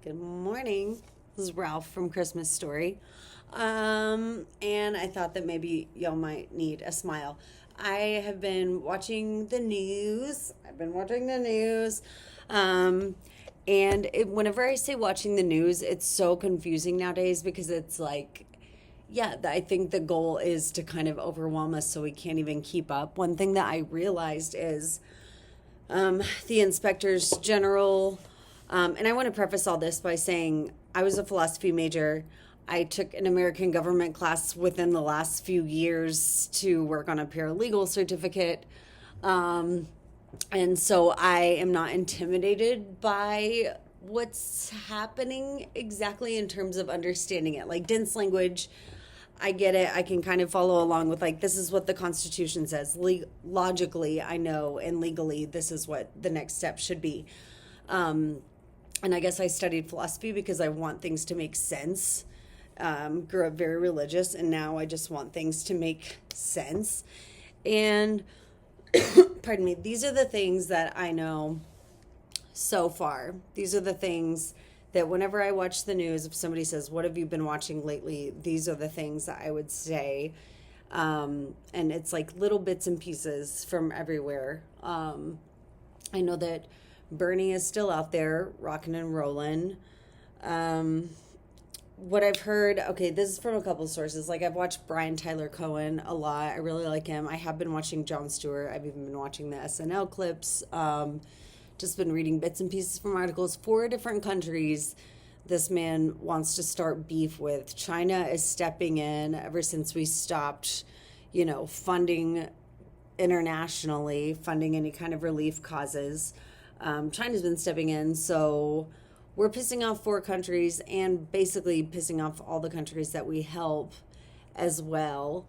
Good morning. This is Ralph from Christmas Story. And I thought that maybe y'all might need a smile. I have been watching the news. I've been watching the news. Um, whenever I say watching the news, it's so confusing nowadays because it's like, yeah, I think the goal is to kind of overwhelm us so we can't even keep up. One thing that I realized is the inspectors general. And I want to preface all this by saying I was a philosophy major. I took an American government class within the last few years to work on a paralegal certificate. Um, and so I am not intimidated by what's happening exactly in terms of understanding it. Like dense language, I get it. I can kind of follow along with like this is what the Constitution says. Logically, I know, and legally, this is what the next step should be. Um, and I guess I studied philosophy because I want things to make sense. Grew up very religious, and now I just want things to make sense. And pardon me, these are the things that I know so far. These are the things that whenever I watch the news, if somebody says, "What have you been watching lately?" These are the things that I would say. And it's like little bits and pieces from everywhere. I know that Bernie is still out there rocking and rolling. Um, what I've heard, okay, this is from a couple sources. Like I've watched Brian Tyler Cohen a lot. I really like him. I have been watching Jon Stewart. I've even been watching the SNL clips. Just been reading bits and pieces from articles. 4 different countries this man wants to start beef with. China is stepping in ever since we stopped, funding internationally, funding any kind of relief causes. China's been stepping in, so we're pissing off 4 countries and basically pissing off all the countries that we help as well.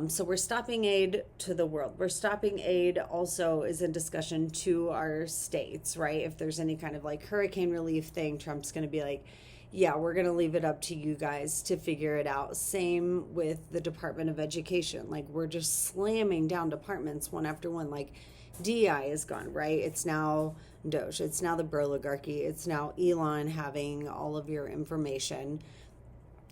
So we're stopping aid to the world. We're stopping aid also is in discussion to our states, right? If there's any kind of like hurricane relief thing, Trump's going to be like, yeah, we're going to leave it up to you guys to figure it out. Same with the Department of Education. Like we're just slamming down departments one after one. Like DEI is gone, right? It's now Doge. It's now the Broligarchy. It's now Elon having all of your information.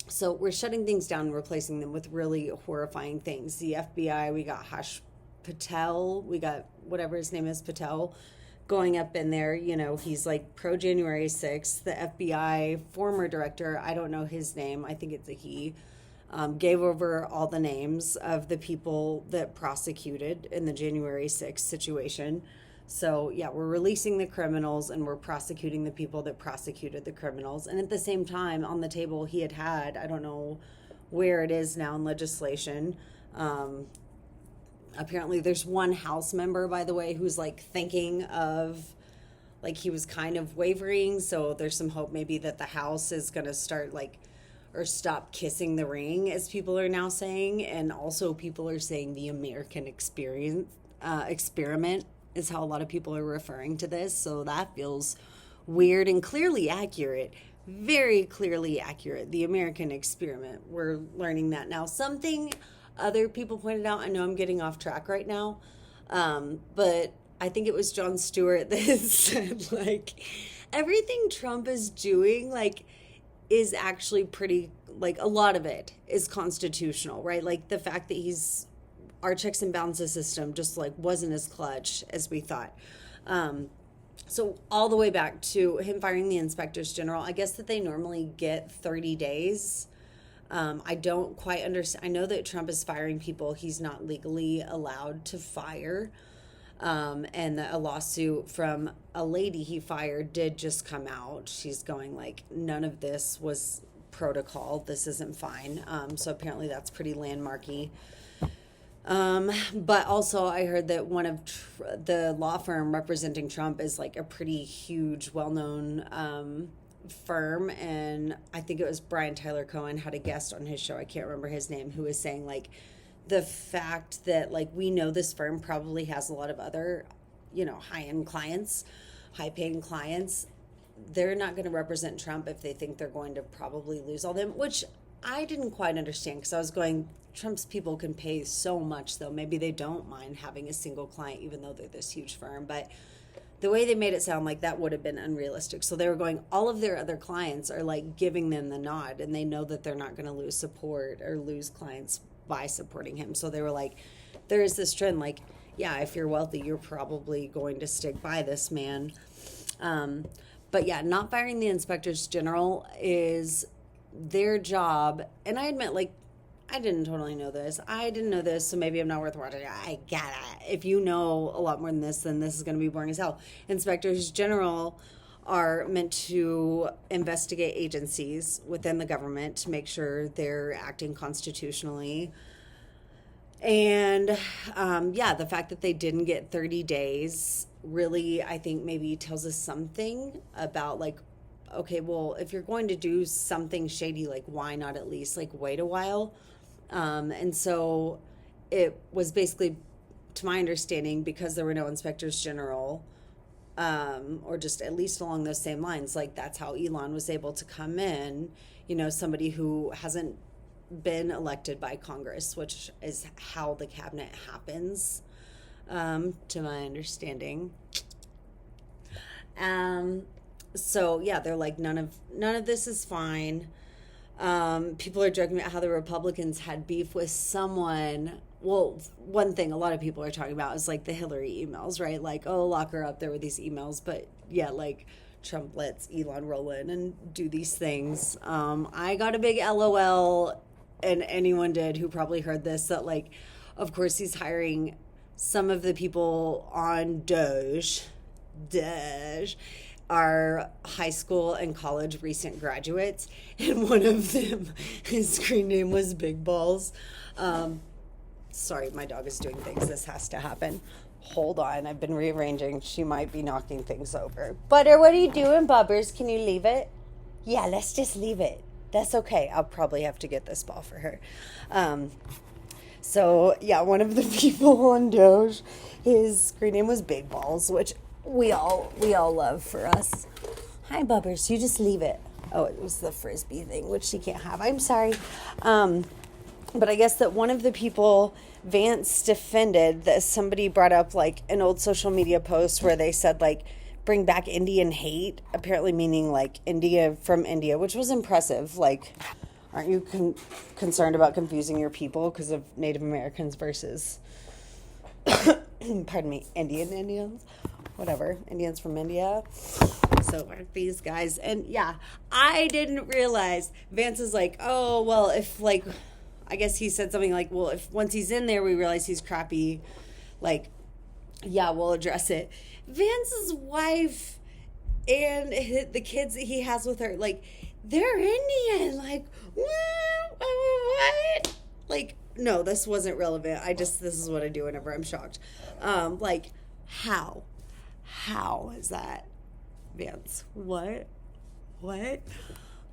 So we're shutting things down and replacing them with really horrifying things. The FBI, we got Hash Patel, we got whatever his name is, Patel, going up in there. He's like pro January 6th. The FBI former director, I don't know his name, I think it's a he, gave over all the names of the people that prosecuted in the January 6th situation. So, yeah, we're releasing the criminals and we're prosecuting the people that prosecuted the criminals. And at the same time, on the table, he had, I don't know where it is now in legislation. Apparently, there's one House member, by the way, who's like thinking of, like, he was kind of wavering. So, there's some hope maybe that the House is going to start, like, or stop kissing the ring, as people are now saying. And also, people are saying the American experiment is how a lot of people are referring to this. So that feels weird and clearly accurate. Very clearly accurate. The American experiment. We're learning that now. Something other people pointed out, I know I'm getting off track right now, but I think it was Jon Stewart that said, like, everything Trump is doing, like, is actually pretty, like, a lot of it is constitutional, right? Like, the fact that our checks and balances system just like wasn't as clutch as we thought. So all the way back to him firing the inspectors general, I guess that they normally get 30 days. I don't quite understand. I know that Trump is firing people he's not legally allowed to fire. And a lawsuit from a lady he fired did just come out. She's going like, none of this was protocol. This isn't fine. So apparently that's pretty landmarky. But also I heard that one of the law firm representing Trump is like a pretty huge, well-known firm. And I think it was Brian Tyler Cohen had a guest on his show. I can't remember his name, who was saying like the fact that like we know this firm probably has a lot of other, high-end clients, high-paying clients. They're not going to represent Trump if they think they're going to probably lose all them, which I didn't quite understand because I was going, Trump's people can pay so much, though. Maybe they don't mind having a single client, even though they're this huge firm. But the way they made it sound like that would have been unrealistic. So they were going, all of their other clients are like giving them the nod, and they know that they're not going to lose support or lose clients by supporting him. So they were like, there is this trend, like, yeah, if you're wealthy, you're probably going to stick by this man. But yeah, not firing the inspectors general is their job. And I admit, like, I didn't totally know this. I didn't know this, so maybe I'm not worth watching. I get it. If you know a lot more than this, then this is going to be boring as hell. Inspectors general are meant to investigate agencies within the government to make sure they're acting constitutionally. And the fact that they didn't get 30 days really, I think, maybe tells us something about, like, okay, well, if you're going to do something shady, like, why not at least, like, wait a while? And so it was basically, to my understanding, because there were no inspectors general, or just at least along those same lines, like, that's how Elon was able to come in, somebody who hasn't been elected by Congress, which is how the cabinet happens, to my understanding. So yeah, they're like, none of this is fine. People are joking about how the Republicans had beef with someone. Well, one thing a lot of people are talking about is like the Hillary emails, right? Like, oh, lock her up. There were these emails, but yeah, like Trump lets Elon roll in and do these things. I got a big LOL, and anyone did who probably heard this, that, like, of course he's hiring some of the people on Doge are high school and college recent graduates, and one of them, his screen name was Big Balls. Sorry, my dog is doing things. This has to happen. Hold on, I've been rearranging. She might be knocking things over. Butter, what are you doing, Bubbers? Can you leave it? Yeah, let's just leave it. That's okay. I'll probably have to get this ball for her. So yeah, one of the people on Doge, his screen name was Big Balls, which we all love for us. Hi, Bubbers. You just leave it. Oh, it was the Frisbee thing, which she can't have. I'm sorry. But I guess that one of the people Vance defended, that somebody brought up like an old social media post where they said, like, bring back Indian hate, apparently meaning like India from India, which was impressive. Like, aren't you concerned about confusing your people because of Native Americans versus, pardon me, Indians? Whatever, Indians from India. So aren't these guys? And yeah, I didn't realize Vance is like, oh, well, if, like, I guess he said something like, well, if once he's in there, we realize he's crappy, like, yeah, we'll address it. Vance's wife and the kids that he has with her, like, they're Indian. Like, what? Like, no, this wasn't relevant. This is what I do whenever I'm shocked. Like, how? How is that, Vance? What?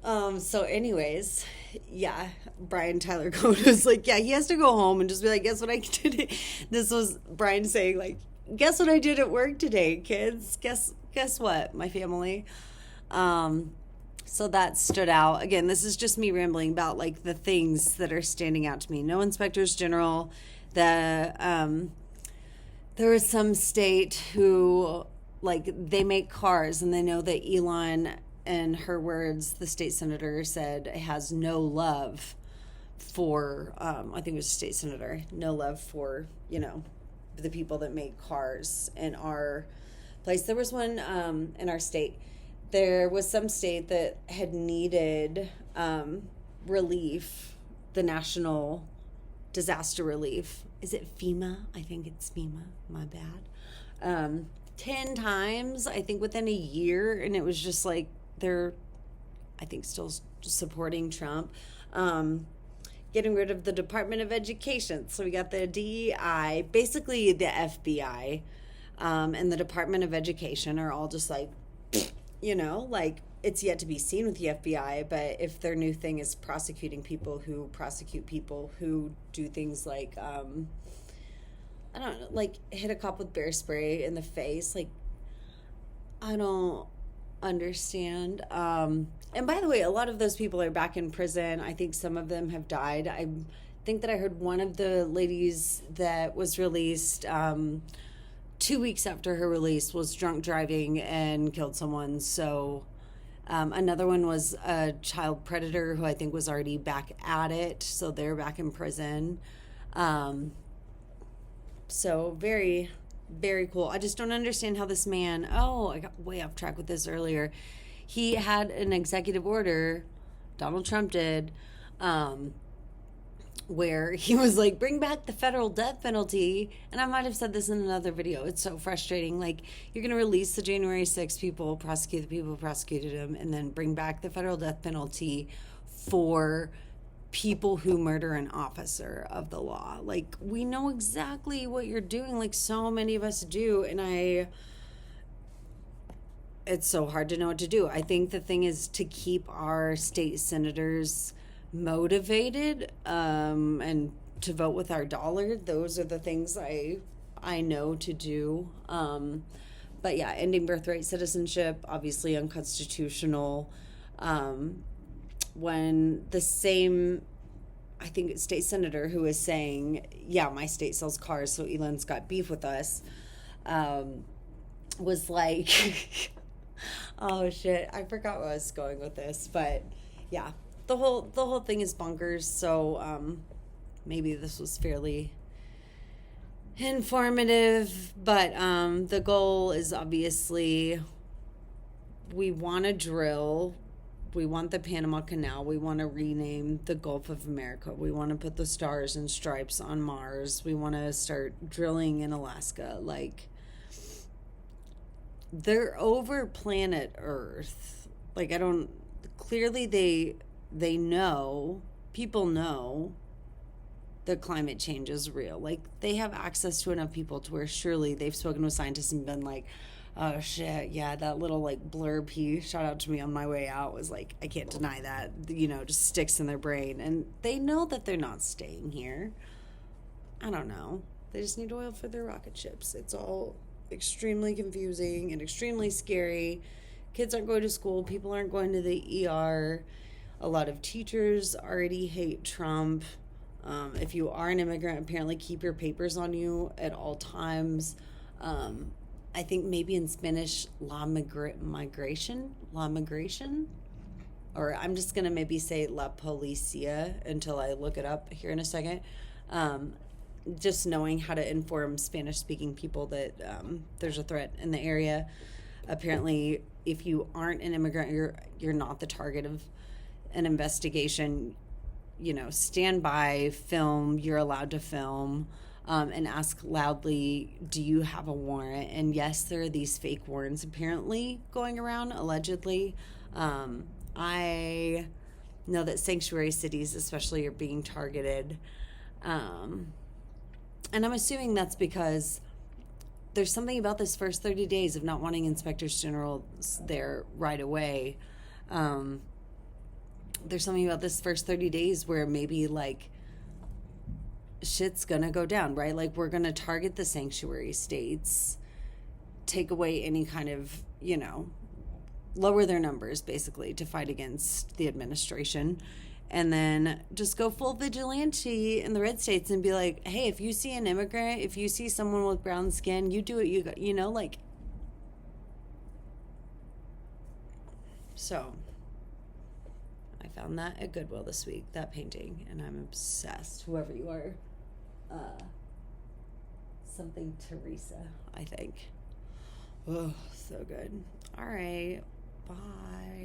So anyways, yeah, Brian Tyler Cohen was like, yeah, he has to go home and just be like, guess what I did? This was Brian saying, like, guess what I did at work today, kids? Guess what, my family? So that stood out. Again, this is just me rambling about, like, the things that are standing out to me. No inspectors general. There was some state who, like, they make cars, and they know that Elon, in her words, the state senator said, has no love for, I think it was a state senator, no love for, the people that make cars in our place. There was one in our state. There was some state that had needed relief, the national disaster relief. Is it FEMA? I think it's FEMA. My bad. 10 times, I think, within a year. And it was just like, they're, I think, still supporting Trump. Getting rid of the Department of Education. So we got the DEI, basically the FBI, and the Department of Education are all just like, like, it's yet to be seen with the FBI, but if their new thing is prosecuting people who prosecute people who do things like, I don't know, like hit a cop with bear spray in the face, like, I don't understand. And by the way, a lot of those people are back in prison. I think some of them have died. I think that I heard one of the ladies that was released 2 weeks after her release, was drunk driving and killed someone. So another one was a child predator who I think was already back at it. So they're back in prison. So very, very cool. I just don't understand how this man, I got way off track with this earlier. He had an executive order, Donald Trump did, where he was like, bring back the federal death penalty. And I might have said this in another video. It's so frustrating. Like, you're going to release the January 6th people, prosecute the people who prosecuted him, and then bring back the federal death penalty for people who murder an officer of the law. Like, we know exactly what you're doing. Like, so many of us do. And it's so hard to know what to do. I think the thing is to keep our state senators motivated and to vote with our dollar. Those are the things I know to do. But yeah, ending birthright citizenship, obviously unconstitutional. When the same, I think, state senator who is saying, yeah, my state sells cars, so Elon's got beef with us, was like, oh shit, I forgot where I was going with this, but yeah, the whole thing is bonkers. So maybe this was fairly informative, but the goal is obviously we want to drill. We want the Panama Canal. We want to rename the Gulf of America. We want to put the stars and stripes on Mars. We want to start drilling in Alaska. Like, they're over planet Earth. Like, clearly they know, people know that climate change is real. Like, they have access to enough people to where surely they've spoken with scientists and been like, oh shit, yeah, that little like blurb he shot out to me on my way out was like, I can't deny that, just sticks in their brain. And they know that they're not staying here. I don't know. They just need oil for their rocket ships. It's all extremely confusing and extremely scary. Kids aren't going to school. People aren't going to the ER. A lot of teachers already hate Trump. If you are an immigrant, apparently keep your papers on you at all times. I think maybe in Spanish, migration, or I'm just going to maybe say la policía until I look it up here in a second. Just knowing how to inform Spanish-speaking people that there's a threat in the area. Apparently, if you aren't an immigrant, you're not the target of an investigation. Stand by, film, you're allowed to film. And ask loudly, do you have a warrant? And yes, there are these fake warrants apparently going around, allegedly. I know that sanctuary cities especially are being targeted. And I'm assuming that's because there's something about this first 30 days of not wanting inspectors general there right away. There's something about this first 30 days where maybe like shit's gonna go down, right? Like, we're gonna target the sanctuary states, take away any kind of, lower their numbers basically to fight against the administration, and then just go full vigilante in the red states and be like, hey, if you see an immigrant, if you see someone with brown skin, you do what you got, like. So I found that at Goodwill this week, that painting, and I'm obsessed. Whoever you are. Something Teresa, I think. Oh, so good. All right. Bye.